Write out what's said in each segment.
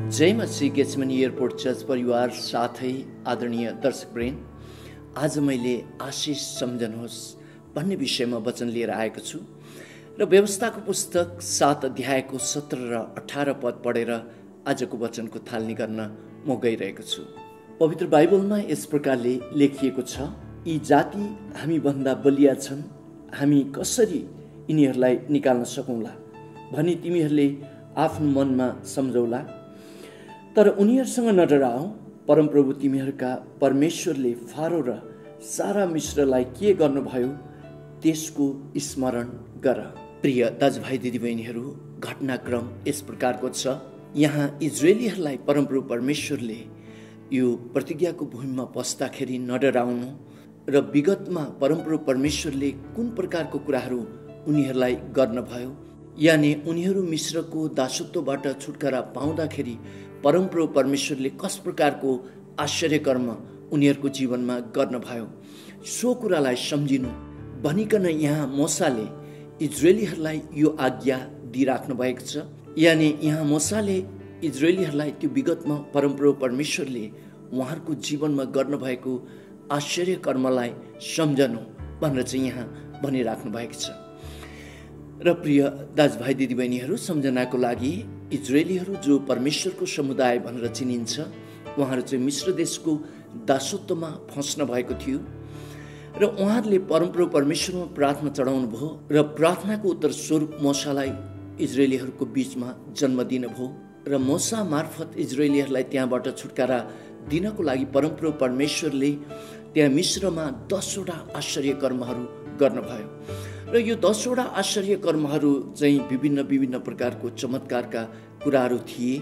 जय मसीह गेट्समनी airport church परिवार साथै आदरणीय दर्शकवृन्द, आज मैले आशिष सम्झनुहोस् भन्ने विषयमा वचन लिएर आएको छु र व्यवस्थाको पुस्तक 7 अध्यायको 17 र 18 पद पढेर आजको वचनको थालनी गर्न म गइरहेको छु। पवित्र बाइबलमा यस प्रकारले लेखिएको छ, यी जाति हामी भन्दा बलिया छन्, हामी कसरी यिनीहरूलाई निकाल्न सकौँला भनी तिमीहरूले आफ्नो मनमा सम्झौला। तर उनीहरूसँग नडराऊ, परमप्रभु तिमीहरूका परमेश्वरले फारो र सारा मिश्रलाई के गर्नुभयो त्यसको स्मरण गर। प्रिय दाजुभाइ दिदीबहिनीहरू, घटनाक्रम यस प्रकारको छ। यहाँ इजरायलीहरूलाई परमप्रभु परमेश्वरले यो प्रतिज्ञाको भूमिमा पस्दाखेरि नडराउनु र विगतमा परमप्रभु परमेश्वरले कुन प्रकारको कुराहरू उनीहरूलाई गर्नुभयो, यानि उनीहरू मिश्रको दासत्वबाट छुटकारा पाउँदाखेरि परमप्रभु परमेश्वरले कस प्रकारको आश्चर्य कर्म उनीहरूको जीवनमा गर्नुभयो, सो कुरालाई सम्झिनु भनिकन यहाँ मूसाले इजरायलीहरूलाई यो आज्ञा दिइराख्नु भएको छ। यानि यहाँ मूसाले इजरायलीहरूलाई त्यो विगतमा परमप्रभु परमेश्वरले उहाँहरूको जीवनमा गर्नुभएको आश्चर्य कर्मलाई सम्झनु भनेर चाहिँ यहाँ भनिराख्नु भएको छ। र प्रिय दाजुभाइ दिदीबहिनीहरू, सम्झनाको लागि इजरायलीहरू जो परमेश्वरको समुदाय भनेर चिनिन्छ, उहाँहरू चाहिँ मिश्र देशको दासत्वमा फस्न भएको थियो र उहाँहरूले परमप्रभु परमेश्वरमा प्रार्थना चढाउनु भयो र प्रार्थनाको उत्तर स्वरूप मूसालाई इजरायलीहरूको बीचमा जन्म दिनुभयो र मूसा मार्फत इजरायलीहरूलाई त्यहाँबाट छुटकारा दिनको लागि परमप्रभु परमेश्वरले त्यहाँ मिश्रमा 10वटा आश्चर्य कर्महरू गर्नुभयो र यो 10वटा आश्चर्य कर्महरू चाहिँ विभिन्न प्रकारको चमत्कारका कुराहरू थिए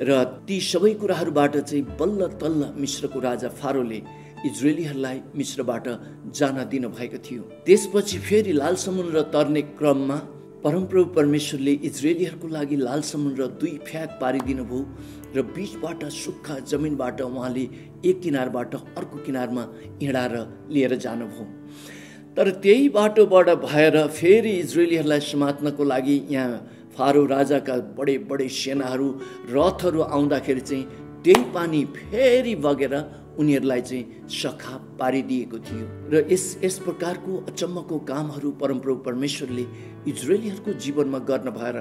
र ती सबै कुराहरूबाट चाहिँ बल्ल तल्ल मिश्रको राजा फारोले इजरायलीहरूलाई मिश्रबाट जान दिनुभएको थियो। त्यसपछि फेरि लाल समुद्र तर्ने क्रममा परमप्रभु परमेश्वरले इजरायलीहरूको लागि लाल समुद्र 2 फ्याक पारिदिनुभयो र बीचबाट सुक्खा जमिनबाट उहाँले एक किनारबाट अर्को किनारमा हिँडाएर लिएर जानुभयो। तर त्यही बाटोबाट भएर फेरि इजरायलीहरूलाई समात्नको लागि यहाँ फारो राजाका बडे सेनाहरू रथहरू आउँदाखेरि चाहिँ त्यही पानी फेरि बगेर उनीहरूलाई चाहिँ सखा पारिदिएको थियो र यस प्रकारको अचम्मको कामहरू परमप्रभु परमेश्वरले इजरायलीहरूको जीवनमा गर्न भएर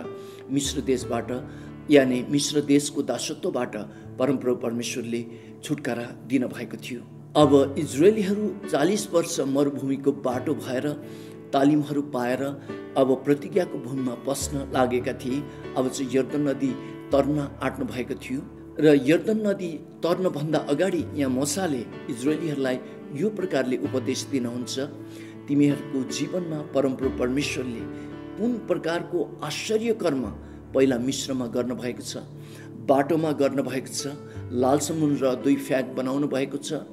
मिश्र देशबाट यानि मिश्र देशको दासत्वबाट परमप्रभु परमेश्वरले छुटकारा दिनुभएको थियो। अब इजरायलीहरू 40 वर्ष मरुभूमिको बाटो भएर तालिमहरू पाएर अब प्रतिज्ञाको भूमिमा पस्न लागेका थिए। अब चाहिँ यर्दन नदी तर्न आँट्नु भएको थियो र यर्दन नदी तर्नभन्दा अगाडि यहाँ मूसाले इजरायलीहरूलाई यो प्रकारले उपदेश दिनुहुन्छ, तिमीहरूको जीवनमा परमप्रभु परमेश्वरले कुन प्रकारको आश्चर्य कर्म पहिला मिश्रमा गर्नुभएको छ, बाटोमा गर्नुभएको छ, लाल समुद्र 2 फ्याक बनाउनु भएको छ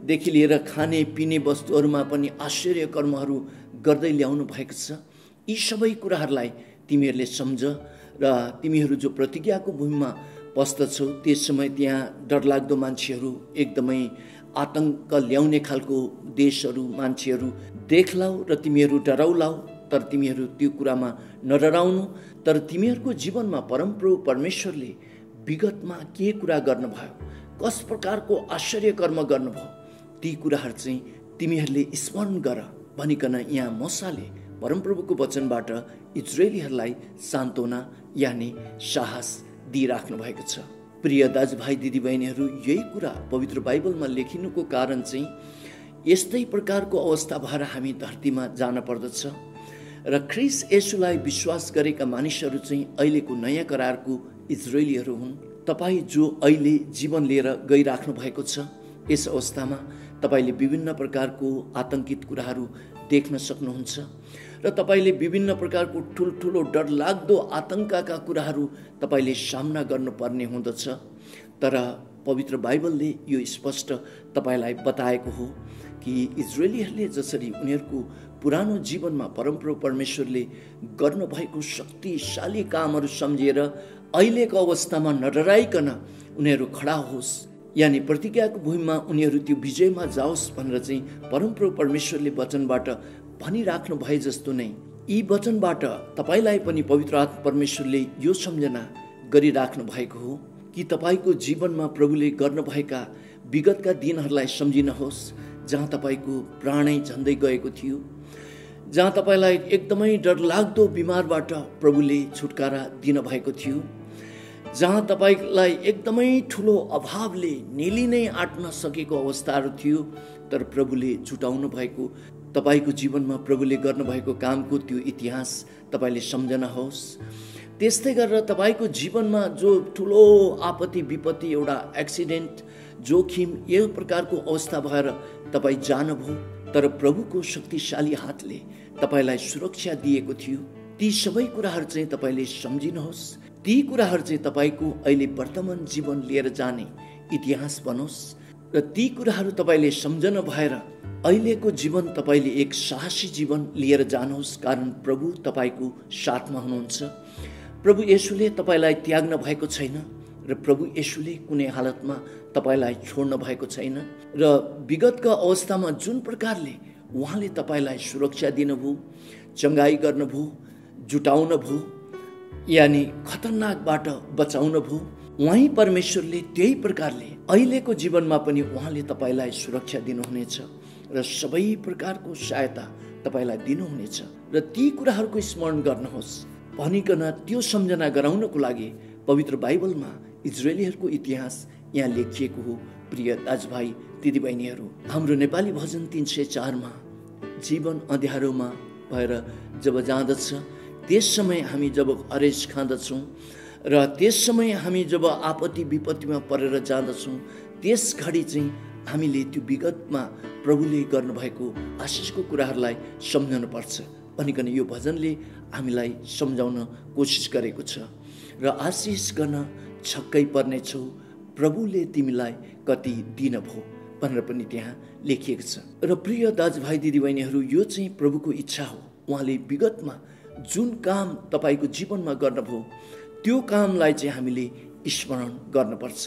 देखि लिएर खाने पिने वस्तुहरूमा पनि आश्चर्य कर्महरू गर्दै ल्याउनु भएको छ। यी सबै कुराहरूलाई तिमीहरूले सम्झ र तिमीहरू जो प्रतिज्ञाको भूमिमा पस्दछौ त्यस समय त्यहाँ डरलाग्दो मान्छेहरू, एकदमै आतंक ल्याउने खालको देशहरू मान्छेहरू देख्लाऊ र तिमीहरू डराउलाऊ, तर तिमीहरू त्यो कुरामा नडराउनु। तर तिमीहरूको जीवनमा परमप्रभु परमेश्वरले विगतमा के कुरा गर्नुभयो, कस प्रकारको आश्चर्य कर्म गर्नुभयो, ती कुराहरू चाहिँ तिमीहरूले स्मरण गर भनिकन यहाँ मूसाले परमप्रभुको वचनबाट इजरायलीहरूलाई सान्त्वना यानि साहस दिइराख्नु भएको छ। प्रिय दाजुभाइ दिदीबहिनीहरू, यही कुरा पवित्र बाइबलमा लेखिनुको कारण चाहिँ यस्तै प्रकारको अवस्था भएर हामी धरतीमा जान पर्दछ र ख्रीष्ट येशूलाई विश्वास गरेका मानिसहरू चाहिँ अहिलेको नयाँ करारको इजरायलीहरू हुन्। तपाईँ जो अहिले जीवन लिएर गइराख्नु भएको छ, यस अवस्थामा तपाईँले विभिन्न प्रकारको आतंकित कुराहरू देख्न सक्नुहुन्छ र तपाईँले विभिन्न प्रकारको ठुल्ठुलो डरलाग्दो आतंकका कुराहरू तपाईँले सामना गर्नुपर्ने हुँदछ। तर पवित्र बाइबलले यो स्पष्ट तपाईँलाई बताएको हो कि इजरायलीहरूले जसरी उनीहरूको पुरानो जीवनमा परमप्रभु परमेश्वरले गर्नुभएको शक्तिशाली कामहरू सम्झेर अहिलेको अवस्थामा नडराइकन उनीहरू खडा होस्, यानि प्रतिज्ञाको भूमिमा उनीहरू त्यो विजयमा जाओस् भनेर चाहिँ परमप्रभु परमेश्वरले वचनबाट भनिराख्नु भए जस्तो नै यी वचनबाट तपाईँलाई पनि पवित्र आत्मा परमेश्वरले यो सम्झना गरिराख्नु भएको हो कि तपाईँको जीवनमा प्रभुले गर्नुभएका विगतका दिनहरूलाई सम्झिनुहोस्, जहाँ तपाईँको प्राणै झन्दै गएको थियो, जहाँ तपाईँलाई एकदमै डरलाग्दो बिमारबाट प्रभुले छुटकारा दिनुभएको थियो, जहाँ तपाईँलाई एकदमै ठुलो अभावले नेली नै आँट्न सकेको अवस्थाहरू थियो, तर प्रभुले छुटाउनु भएको तपाईँको जीवनमा प्रभुले गर्नुभएको कामको त्यो इतिहास तपाईँले सम्झनुहोस्। त्यस्तै गरेर तपाईँको जीवनमा जो ठुलो आपत्ति विपत्ति, एउटा एक्सिडेन्ट, जोखिम, यो प्रकारको अवस्था भएर तपाईँ जानुभयो, तर प्रभुको शक्तिशाली हातले तपाईँलाई सुरक्षा दिएको थियो। ती सबै कुराहरू चाहिँ तपाईँले सम्झिनुहोस्। ती कुराहरू चाहिँ तपाईँको अहिले वर्तमान जीवन लिएर जाने इतिहास बनोस् र ती कुराहरू तपाईँले सम्झन भएर अहिलेको जीवन तपाईँले एक साहसी जीवन लिएर जानुहोस्, कारण प्रभु तपाईँको साथमा हुनुहुन्छ। प्रभु येशूले तपाईँलाई त्याग्न भएको छैन र प्रभु येशूले कुनै हालतमा तपाईँलाई छोड्न भएको छैन र विगतका अवस्थामा जुन प्रकारले उहाँले तपाईँलाई सुरक्षा दिनुभयो, चङ्गाई गर्नुभयो, जुटाउनुभयो, यानि खतरनाकबाट बचाउनुभयो, उहाँ परमेश्वरले त्यही प्रकारले अहिलेको जीवनमा पनि उहाँले तपाईँलाई सुरक्षा दिनुहुनेछ र सबै प्रकारको सहायता तपाईँलाई दिनुहुनेछ। र ती कुराहरूको स्मरण गर्नुहोस् भनिकन त्यो सम्झना गराउनको लागि पवित्र बाइबलमा इजरायलीहरूको इतिहास यहाँ लेखिएको हो। प्रिय दाजुभाइ दिदीबहिनीहरू, हाम्रो नेपाली भजन 304 मा जीवन अँध्यारोमा भएर जब जाँदछ, त्यस समय हामी जब अरेस खाँदछौँ र त्यस समय हामी जब आपत्ति विपत्तिमा परेर जाँदछौँ, त्यस घडी चाहिँ हामीले त्यो विगतमा प्रभुले गर्नुभएको आशिषको कुराहरूलाई सम्झनु पर्छ भनिकन यो भजनले हामीलाई सम्झाउन कोसिस गरेको छ। र आशिष गर्न छक्कै पर्नेछौ, प्रभुले तिमीलाई कति दिन भयो भनेर पनि त्यहाँ लेखिएको छ। र प्रिय दाजुभाइ दिदीबहिनीहरू, यो चाहिँ प्रभुको इच्छा हो। उहाँले विगतमा जुन काम तपाईँको जीवनमा गर्नुभयो, त्यो कामलाई चाहिँ हामीले स्मरण गर्नुपर्छ।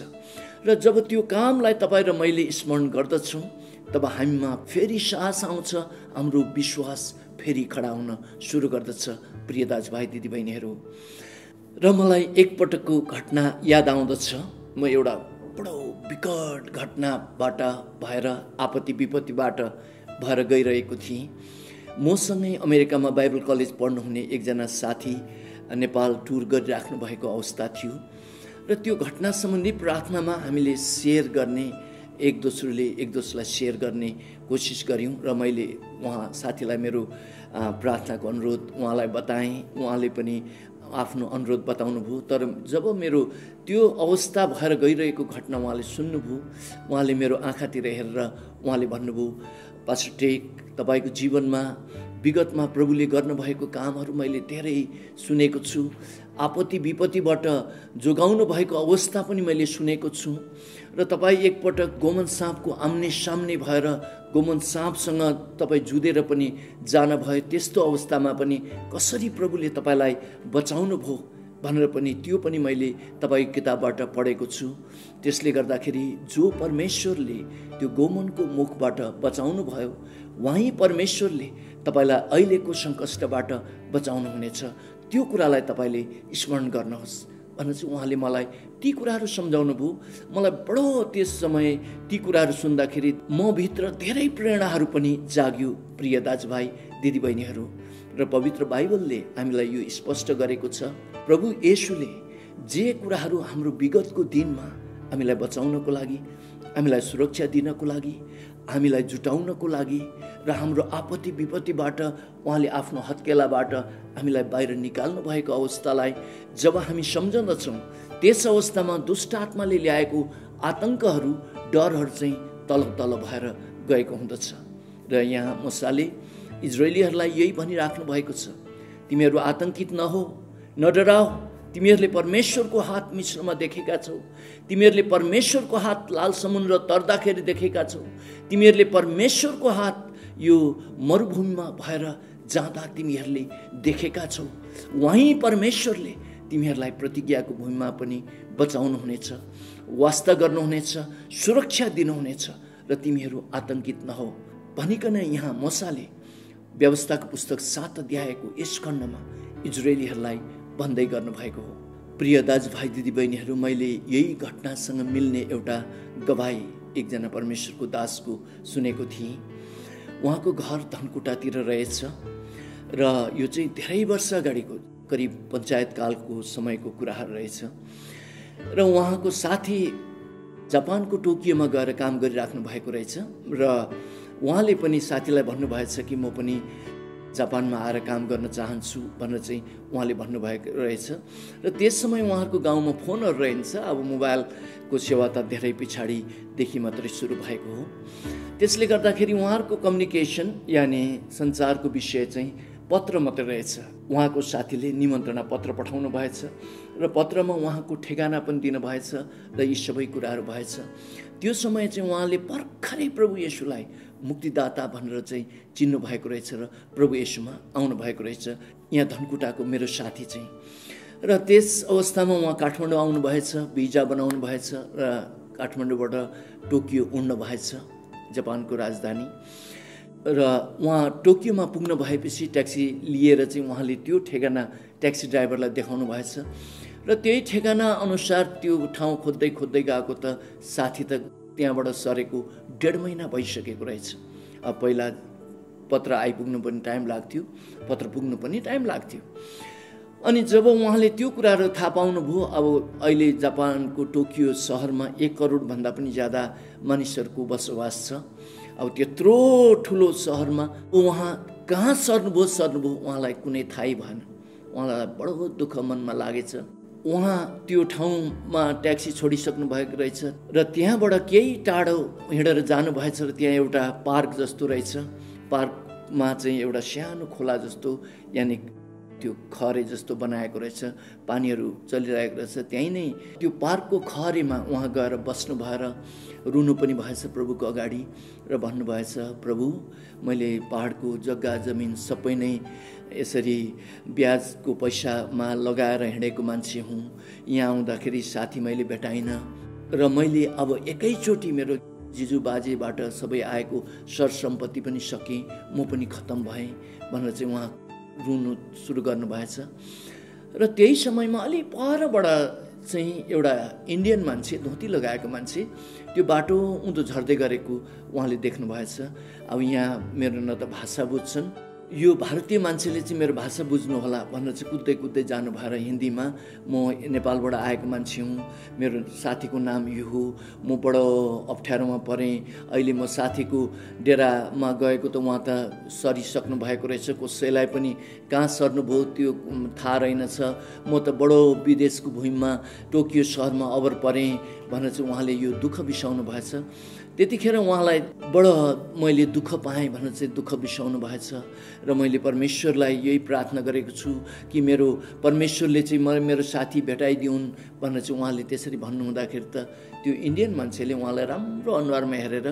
र जब त्यो कामलाई तपाईँ र मैले स्मरण गर्दछौँ, तब हामीमा फेरि साहस आउँछ, हाम्रो विश्वास फेरि खडा हुन सुरु गर्दछ। प्रिय दाजुभाइ दिदीबहिनीहरू, र मलाई एकपटकको घटना याद आउँदछ। म एउटा बडो विकट घटनाबाट भएर, आपत्ति विपत्तिबाट भएर गइरहेको थिएँ। मसँगै अमेरिकामा बाइबल कलेज पढ्नुहुने एकजना साथी नेपाल टुर गरिराख्नु भएको अवस्था थियो र त्यो घटना सम्बन्धी प्रार्थनामा हामीले सेयर गर्ने, एक दोस्रोलाई सेयर गर्ने कोसिस गऱ्यौँ र मैले उहाँ साथीलाई मेरो प्रार्थनाको अनुरोध उहाँलाई बताएँ। उहाँले पनि आफ्नो अनुरोध बताउनु भयो। तर जब मेरो त्यो अवस्था भएर गइरहेको घटना उहाँले सुन्नुभयो, उहाँले मेरो आँखातिर हेरेर उहाँले भन्नुभयो, पास्टर टेक, तपाईँको जीवनमा विगतमा प्रभुले गर्नुभएको कामहरू मैले धेरै सुनेको छु। आपत्ति विपत्तिबाट जोगाउनु भएको अवस्था पनि मैले सुनेको छु र तपाईँ एकपटक गोमन साँपको आम्ने सामने भएर गोमन साँपसँग तपाईँ जुधेर पनि जानुभयो। त्यस्तो अवस्थामा पनि कसरी प्रभुले तपाईँलाई बचाउनु भयो भनेर पनि त्यो पनि मैले तपाईँको किताबबाट पढेको छु। त्यसले गर्दाखेरि जो परमेश्वरले त्यो गोमनको मुखबाट बचाउनु भयो, वहीँ परमेश्वरले तपाईँलाई अहिलेको सङ्कष्टबाट बचाउनुहुनेछ। त्यो कुरालाई तपाईँले स्मरण गर्नुहोस् भनेर चाहिँ उहाँले मलाई ती कुराहरू सम्झाउनु भयो। मलाई बडो त्यस समय ती कुराहरू सुन्दाखेरि म भित्र धेरै प्रेरणाहरू पनि जाग्यो। प्रिय दाजुभाइ दिदीबहिनीहरू, र पवित्र बाइबलले हामीलाई यो स्पष्ट गरेको छ, प्रभु येशूले जे कुराहरू हाम्रो विगतको दिनमा हामीलाई बचाउनको लागि, हामीलाई सुरक्षा दिनको लागि, हामीलाई जुटाउनको लागि र हाम्रो आपत्ति विपत्तिबाट उहाँले आफ्नो हत्केलाबाट हामीलाई बाहिर निकाल्नु भएको अवस्थालाई जब हामी सम्झँदछौँ, त्यस अवस्थामा दुष्ट आत्माले ल्याएको आतङ्कहरू, डरहरू चाहिँ तल भएर गएको हुँदछ। र यहाँ मूसाले इजरायलीहरूलाई यही भनिराख्नु भएको छ, तिमीहरू आतङ्कित नहो, नडराओ, तिमीहरूले परमेश्वरको हात मिश्रमा देखेका छौ, तिमीहरूले परमेश्वरको हात लाल समुद्र तर्दाखेरि देखेका छौ, तिमीहरूले परमेश्वरको हात यो मरुभूमिमा भएर जाँदा तिमीहरूले देखेका छौ। वहीँ परमेश्वरले तिमीहरूलाई प्रतिज्ञाको भूमिमा पनि बचाउनुहुनेछ, वास्ता गर्नुहुनेछ, सुरक्षा दिनुहुनेछ र तिमीहरू आतङ्कित नहो भनिकन यहाँ मूसाले व्यवस्थाको पुस्तक 7 अध्यायको यस खण्डमा इजरायलीहरूलाई भन्दै गर्नुभएको हो। प्रिय दाजुभाइ दिदीबहिनीहरू, मैले यही घटनासँग मिल्ने एउटा गवाई एकजना परमेश्वरको दासको सुनेको थिएँ। उहाँको घर धनकुटातिर रहेछ र यो चाहिँ धेरै वर्ष अगाडिको करिब पञ्चायतकालको समयको कुराहरू रहेछ। र उहाँको साथी जापानको टोकियोमा गएर काम गरिराख्नु भएको रहेछ र उहाँले पनि साथीलाई भन्नुभएछ कि म पनि जापानमा आएर काम गर्न चाहन्छु भनेर चाहिँ उहाँले भन्नुभएको रहेछ। र त्यस समय उहाँहरूको गाउँमा फोनहरू रहन्छ। अब मोबाइलको सेवा त धेरै पछाडिदेखि मात्रै सुरु भएको हो। त्यसले गर्दाखेरि उहाँहरूको कम्युनिकेसन यानि सञ्चारको विषय चाहिँ पत्र मात्रै रहेछ। उहाँको साथीले निमन्त्रणा पत्र पठाउनु भएछ र पत्रमा उहाँको ठेगाना पनि दिनुभएछ र यी सबै कुराहरू भएछ। त्यो समय चाहिँ उहाँले भर्खरै प्रभु येशूलाई मुक्तिदाता भनेर चाहिँ चिन्नु भएको रहेछ र प्रभु येशूमा आउनु भएको रहेछ यहाँ धनकुटाको मेरो साथी चाहिँ। र त्यस अवस्थामा उहाँ काठमाडौँ आउनु भएछ, भिजा बनाउनु भएछ र काठमाडौँबाट टोकियो उड्नु भएछ, जापानको राजधानी। र उहाँ टोकियोमा पुग्न भएपछि ट्याक्सी लिएर चाहिँ उहाँले त्यो ठेगाना ट्याक्सी ड्राइभरलाई देखाउनु भएछ र त्यही ठेगाना अनुसार त्यो ठाउँ खोज्दै खोज्दै गएको त साथी त त्यहाँबाट सरेको 1.5 महिना भइसकेको रहेछ। अब पहिला पत्र आइपुग्नु पनि टाइम लाग्थ्यो, पत्र पुग्नु पनि टाइम लाग्थ्यो। अनि जब उहाँले त्यो कुराहरू थाहा पाउनुभयो, अब अहिले जापानको टोकियो सहरमा 1 करोडभन्दा पनि ज्यादा मानिसहरूको बसोबास छ। अब त्यत्रो ठुलो सहरमा उहाँ कहाँ सर्नुभयो उहाँलाई कुनै थाहै भएन। उहाँलाई बडो दुःख मनमा लागेछ। उहाँ त्यो ठाउँमा ट्याक्सी छोडिसक्नु भएको रहेछ र त्यहाँबाट केही टाढो हिँडेर जानुभएछ र त्यहाँ एउटा पार्क जस्तो रहेछ। पार्कमा चाहिँ एउटा सानो खोला जस्तो यानि त्यो खरे जस्तो बनाएको रहेछ, पानीहरू चलिरहेको रहेछ। त्यहीँ नै त्यो पार्कको खरेमा उहाँ गएर बस्नु भएर रुनु पनि भएछ प्रभुको अगाडि र भन्नुभएछ, प्रभु मैले पहाडको जग्गा जमिन सबै नै यसरी ब्याजको पैसामा लगाएर हिँडेको मान्छे हुँ। यहाँ आउँदाखेरि साथी मैले भेटाइनँ र मैले अब एकैचोटि मेरो जिजु बाजेबाट सबै आएको सरसम्पत्ति पनि सकेँ, म पनि खत्तम भएँ भनेर चाहिँ उहाँ रुनु सुरु गर्नुभएछ। र त्यही समयमा अलि परबाट चाहिँ एउटा इन्डियन मान्छे, धोती लगाएको मान्छे त्यो बाटो उँधो झर्दै गरेको उहाँले देख्नु भएछ। अब यहाँ मेरो न त भाषा बुझ्छन्, यो भारतीय मान्छेले चाहिँ मेरो भाषा बुझ्नु होला भनेर चाहिँ कुद्दै कुद्दै जानु भएर हिन्दीमा, म नेपालबाट आएको मान्छे हुँ, मेरो साथीको नाम यो हो, म बडो अप्ठ्यारोमा परेँ, अहिले म साथीको डेरामा गएको त उहाँ त सरिसक्नु भएको रहेछ, कसैलाई पनि कहाँ सर्नुभयो त्यो थाहा रहेनछ, म त बडो विदेशको भूमिमा टोकियो सहरमा अबर परेँ भनेर चाहिँ उहाँले यो दुःख बिसाउनु भएछ। त्यतिखेर उहाँलाई बडो मैले दुःख पाएँ भनेर चाहिँ दुःख बिसाउनु भएछ र मैले परमेश्वरलाई यही प्रार्थना गरेको छु कि मेरो परमेश्वरले चाहिँ मेरो साथी भेटाइदिउन् भनेर चाहिँ उहाँले त्यसरी भन्नुहुँदाखेरि त त्यो इन्डियन मान्छेले उहाँलाई राम्रो अनुहारमा हेरेर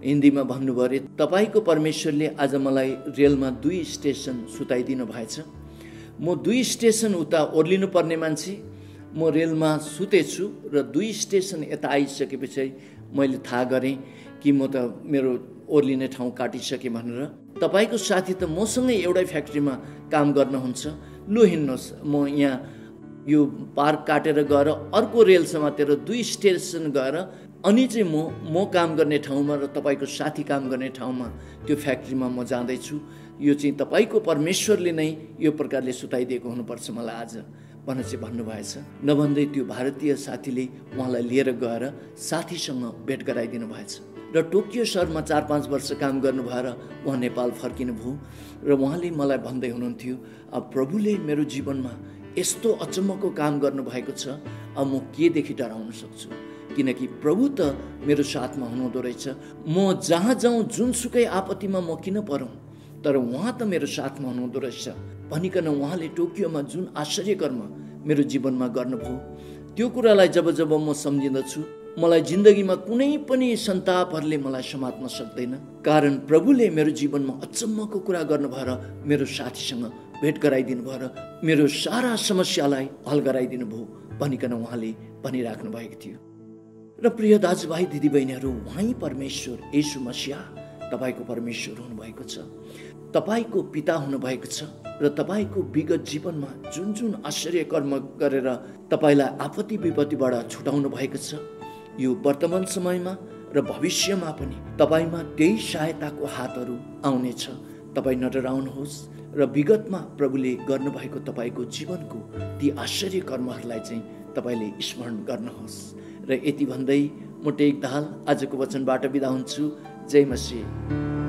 हिन्दीमा भन्नुभयो अरे, तपाईँको परमेश्वरले आज मलाई रेलमा 2 स्टेसन सुताइदिनु भएछ। म 2 स्टेसन उता ओर्लिनु पर्ने मान्छे, म रेलमा सुतेछु र 2 स्टेसन यता आइसकेपछि मैले थाहा गरेँ कि म त मेरो ओर्लिने ठाउँ काटिसकेँ भनेर। तपाईँको साथी त मसँगै एउटै फ्याक्ट्रीमा काम गर्नुहुन्छ, लु हिँड्नुहोस्, म यहाँ यो पार्क काटेर गएर अर्को रेल समातेर 2 स्टेसन गएर अनि चाहिँ म काम गर्ने ठाउँमा र तपाईँको साथी काम गर्ने ठाउँमा त्यो फ्याक्ट्रीमा म जाँदैछु। यो चाहिँ तपाईँको परमेश्वरले नै यो प्रकारले सुताइदिएको हुनुपर्छ मलाई आज भनेर चाहिँ भन्नुभएछ। नभन्दै त्यो भारतीय साथीले उहाँलाई लिएर गएर साथीसँग भेट गराइदिनु भएछ र टोकियो सहरमा 4-5 वर्ष काम गर्नु भएर उहाँ नेपाल फर्किनु भयो र उहाँले मलाई भन्दै हुनुहुन्थ्यो, अब प्रभुले मेरो जीवनमा यस्तो अचम्मको काम गर्नुभएको छ, अब म केदेखि डराउन सक्छु, किनकि प्रभु त मेरो साथमा हुनुहुँदो रहेछ। म जहाँ जाउँ जुनसुकै आपत्तिमा म किन परौँ, तर उहाँ त मेरो साथमा हुनुहुँदो रहेछ भनिकन उहाँले टोकियोमा जुन आश्चर्य कर्म मेरो जीवनमा गर्नुभयो, त्यो कुरालाई जब जब म सम्झिँदछु मलाई जिन्दगीमा कुनै पनि सन्तापहरूले मलाई समात्न सक्दैन, कारण प्रभुले मेरो जीवनमा अचम्मको कुरा गर्नु भएर मेरो साथीसँग भेट गराइदिनु भएर मेरो सारा समस्यालाई हल गराइदिनु भयो भनिकन उहाँले भनिराख्नु भएको थियो। र प्रिय दाजुभाइ दिदीबहिनीहरू, उहाँ परमेश्वर येशू मसीह तपाईको परमेश्वर हुनुभएको छ, तपाईको पिता हुनुभएको छ र तपाईको विगत जीवनमा जुन जुन आश्चर्य कर्म गरेर तपाईलाई आपत्ति विपत्तिबाट छुटाउनु भएको छ, यो वर्तमान समयमा र भविष्यमा पनि तपाईमा त्यही सहायताको हातहरू आउनेछ। तपाई नडराउनुहोस् र विगतमा प्रभुले गर्नुभएको तपाईको जीवनको ती आश्चर्य कर्महरूलाई चाहिँ तपाईले स्मरण गर्नुहोस्। र यति भन्दै म टेक दाहाल आजको वचनबाट बिदा हुन्छु। जय मसीह।